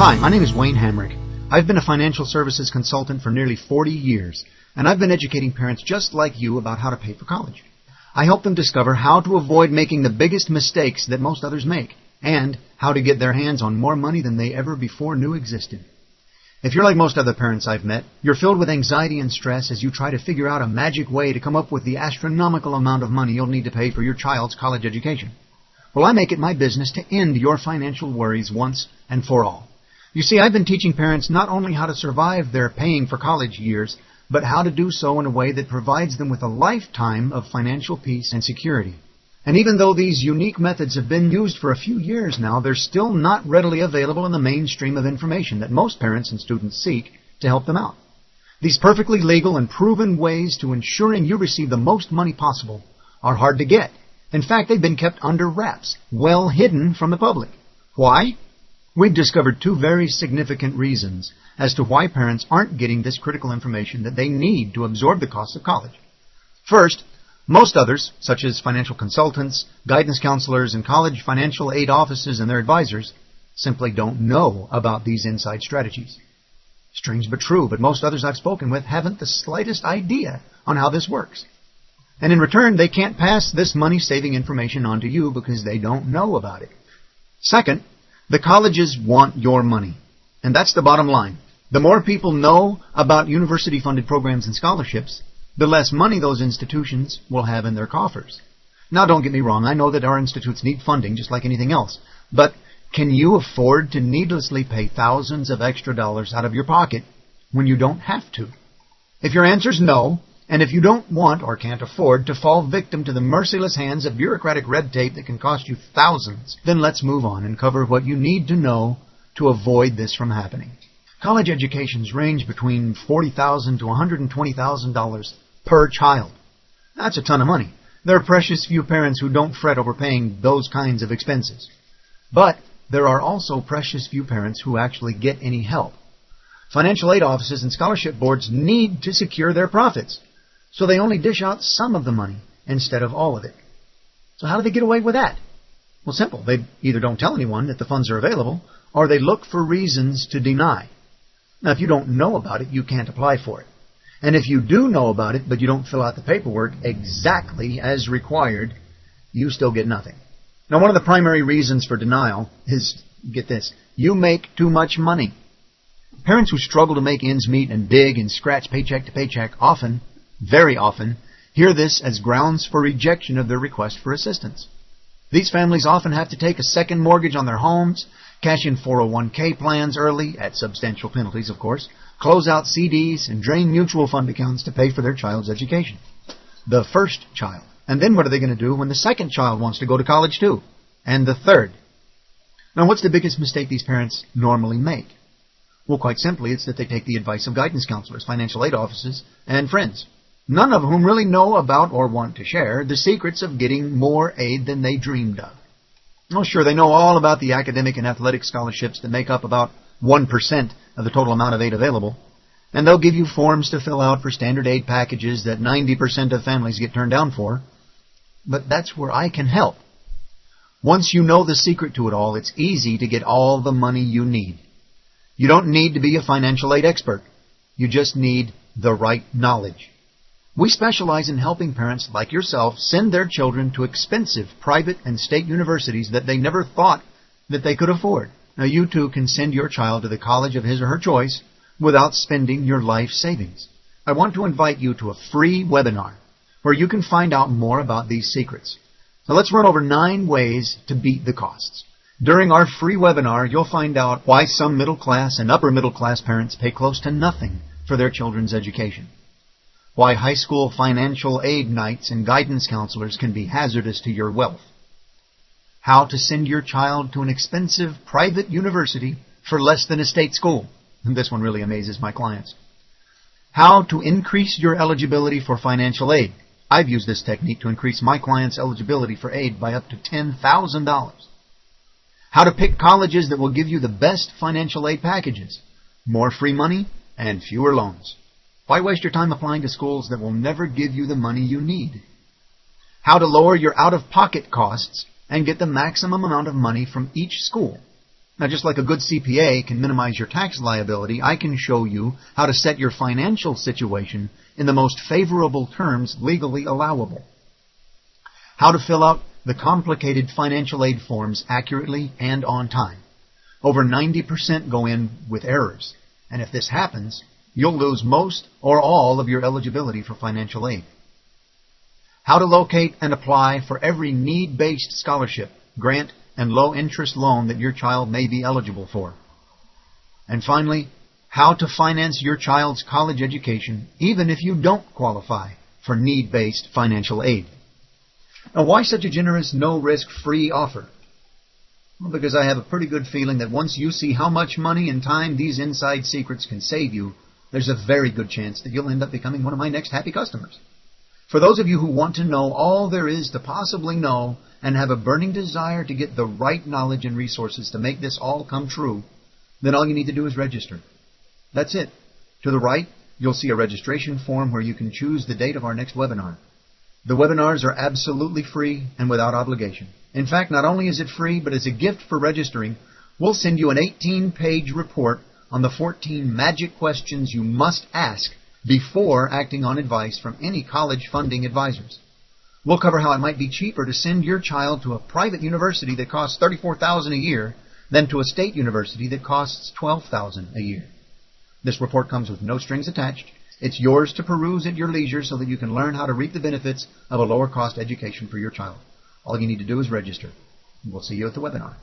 Hi, my name is Wayne Hamrick. I've been a financial services consultant for nearly 40 years, and I've been educating parents just like you about how to pay for college. I help them discover how to avoid making the biggest mistakes that most others make, and how to get their hands on more money than they ever before knew existed. If you're like most other parents I've met, you're filled with anxiety and stress as you try to figure out a magic way to come up with the astronomical amount of money you'll need to pay for your child's college education. Well, I make it my business to end your financial worries once and for all. You see, I've been teaching parents not only how to survive their paying for college years, but how to do so in a way that provides them with a lifetime of financial peace and security. And even though these unique methods have been used for a few years now, they're still not readily available in the mainstream of information that most parents and students seek to help them out. These perfectly legal and proven ways to ensuring you receive the most money possible are hard to get. In fact, they've been kept under wraps, well hidden from the public. Why? We've discovered two very significant reasons as to why parents aren't getting this critical information that they need to absorb the cost of college. First, most others, such as financial consultants, guidance counselors, and college financial aid offices and their advisors, simply don't know about these inside strategies. Strange but true, but most others I've spoken with haven't the slightest idea on how this works. And in return, they can't pass this money-saving information on to you because they don't know about it. Second, the colleges want your money. And that's the bottom line. The more people know about university-funded programs and scholarships, the less money those institutions will have in their coffers. Now, don't get me wrong. I know that our institutes need funding just like anything else. But can you afford to needlessly pay thousands of extra dollars out of your pocket when you don't have to? If your answer is no, and if you don't want or can't afford to fall victim to the merciless hands of bureaucratic red tape that can cost you thousands, then let's move on and cover what you need to know to avoid this from happening. College educations range between $40,000 to $120,000 per child. That's a ton of money. There are precious few parents who don't fret over paying those kinds of expenses. But there are also precious few parents who actually get any help. Financial aid offices and scholarship boards need to secure their profits, so they only dish out some of the money instead of all of it. So how do they get away with that? Well, simple. They either don't tell anyone that the funds are available, or they look for reasons to deny. Now, if you don't know about it, you can't apply for it. And if you do know about it, but you don't fill out the paperwork exactly as required, you still get nothing. Now, one of the primary reasons for denial is, get this, you make too much money. Parents who struggle to make ends meet and dig and scratch paycheck to paycheck often, very often, hear this as grounds for rejection of their request for assistance. These families often have to take a second mortgage on their homes, cash in 401k plans early, at substantial penalties, of course, close out CDs, and drain mutual fund accounts to pay for their child's education. The first child. And then what are they going to do when the second child wants to go to college too? And the third. Now, what's the biggest mistake these parents normally make? Well, quite simply, it's that they take the advice of guidance counselors, financial aid offices, and friends, none of whom really know about or want to share the secrets of getting more aid than they dreamed of. Oh, sure, they know all about the academic and athletic scholarships that make up about 1% of the total amount of aid available, and they'll give you forms to fill out for standard aid packages that 90% of families get turned down for. But that's where I can help. Once you know the secret to it all, it's easy to get all the money you need. You don't need to be a financial aid expert. You just need the right knowledge. We specialize in helping parents like yourself send their children to expensive private and state universities that they never thought that they could afford. Now, you too can send your child to the college of his or her choice without spending your life savings. I want to invite you to a free webinar where you can find out more about these secrets. Now, let's run over 9 ways to beat the costs. During our free webinar, you'll find out why some middle-class and upper-middle-class parents pay close to nothing for their children's education, why high school financial aid nights and guidance counselors can be hazardous to your wealth, how to send your child to an expensive private university for less than a state school. And this one really amazes my clients. How to increase your eligibility for financial aid. I've used this technique to increase my clients' eligibility for aid by up to $10,000. How to pick colleges that will give you the best financial aid packages, more free money, and fewer loans. Why waste your time applying to schools that will never give you the money you need? How to lower your out-of-pocket costs and get the maximum amount of money from each school. Now, just like a good CPA can minimize your tax liability, I can show you how to set your financial situation in the most favorable terms legally allowable. How to fill out the complicated financial aid forms accurately and on time. Over 90% go in with errors, and if this happens, you'll lose most or all of your eligibility for financial aid. How to locate and apply for every need-based scholarship, grant, and low-interest loan that your child may be eligible for. And finally, how to finance your child's college education even if you don't qualify for need-based financial aid. Now, why such a generous, no-risk, free offer? Well, because I have a pretty good feeling that once you see how much money and time these inside secrets can save you, there's a very good chance that you'll end up becoming one of my next happy customers. For those of you who want to know all there is to possibly know and have a burning desire to get the right knowledge and resources to make this all come true, then all you need to do is register. That's it. To the right, you'll see a registration form where you can choose the date of our next webinar. The webinars are absolutely free and without obligation. In fact, not only is it free, but as a gift for registering, we'll send you an 18-page report on the 14 magic questions you must ask before acting on advice from any college funding advisors. We'll cover how it might be cheaper to send your child to a private university that costs $34,000 a year than to a state university that costs $12,000 a year. This report comes with no strings attached. It's yours to peruse at your leisure so that you can learn how to reap the benefits of a lower cost education for your child. All you need to do is register. We'll see you at the webinar.